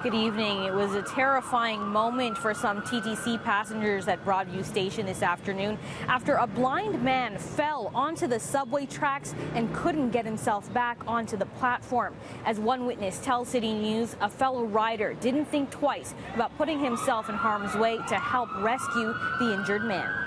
Good evening. It was a terrifying moment for some TTC passengers at Broadview Station this afternoon after a blind man fell onto the subway tracks and couldn't get himself back onto the platform. As one witness tells City News, a fellow rider didn't think twice about putting himself in harm's way to help rescue the injured man.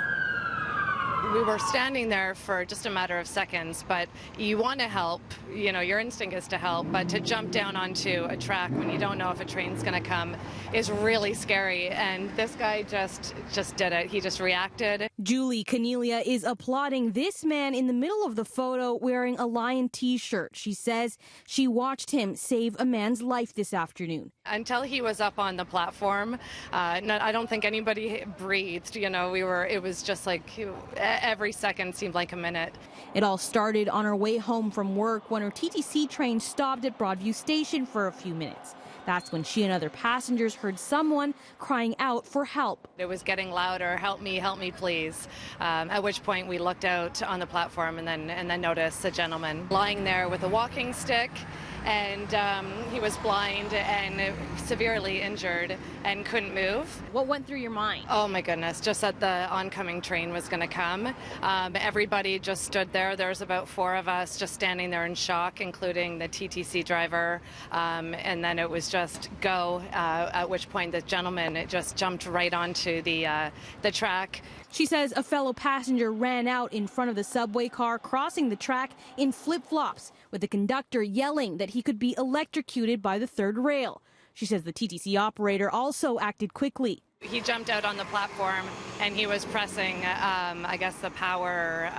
We were standing there for just a matter of seconds, but you want to help, your instinct is to help, but to jump down onto a track when you don't know if a train's going to come is really scary, and this guy just did it. He just reacted. Julie Cornelia is applauding this man in the middle of the photo wearing a Lion t-shirt. She says she watched him save a man's life this afternoon. Until he was up on the platform, I don't think anybody breathed. It was just like every second seemed like a minute. It all started on her way home from work when her TTC train stopped at Broadview Station for a few minutes. That's when she and other passengers heard someone crying out for help. It was getting louder, help me, please. At which point we looked out on the platform and then noticed a gentleman lying there with a walking stick, and he was blind and severely injured and couldn't move. What went through your mind? Oh my goodness, just that the oncoming train was going to come. Everybody just stood there. There was about 4 of us just standing there in shock, including the TTC driver, and then it was just go, at which point the gentleman just jumped right onto the track. She says a fellow passenger ran out in front of the subway car crossing the track in flip-flops, with the conductor yelling that he could be electrocuted by the third rail. She says the TTC operator also acted quickly. He jumped out on the platform and he was pressing, I guess, the power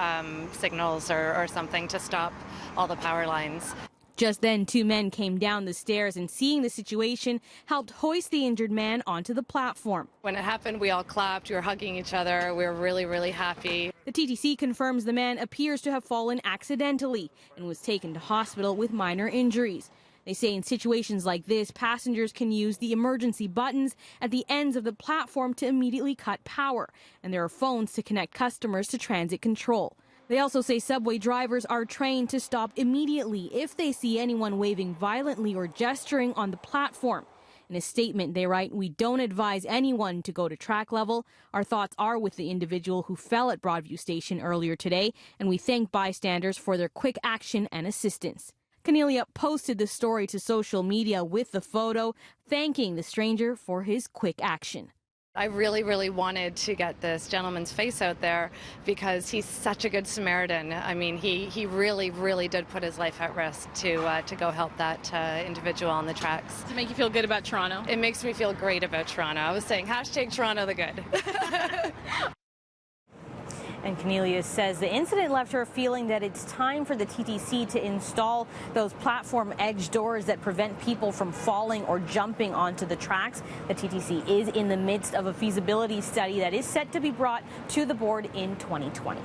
signals or something to stop all the power lines. Just then, 2 men came down the stairs and, seeing the situation, helped hoist the injured man onto the platform. When it happened, we all clapped. We were hugging each other. We were really, really happy. The TTC confirms the man appears to have fallen accidentally and was taken to hospital with minor injuries. They say in situations like this, passengers can use the emergency buttons at the ends of the platform to immediately cut power, and there are phones to connect customers to transit control. They also say subway drivers are trained to stop immediately if they see anyone waving violently or gesturing on the platform. In a statement, they write, "We don't advise anyone to go to track level. Our thoughts are with the individual who fell at Broadview Station earlier today, and we thank bystanders for their quick action and assistance." Cornelia posted the story to social media with the photo, thanking the stranger for his quick action. I really, really wanted to get this gentleman's face out there because he's such a good Samaritan. I mean, he really, really did put his life at risk to go help that individual on the tracks. Does it make you feel good about Toronto? It makes me feel great about Toronto. I was saying, #Toronto the good. And Cornelia says the incident left her feeling that it's time for the TTC to install those platform edge doors that prevent people from falling or jumping onto the tracks. The TTC is in the midst of a feasibility study that is set to be brought to the board in 2020.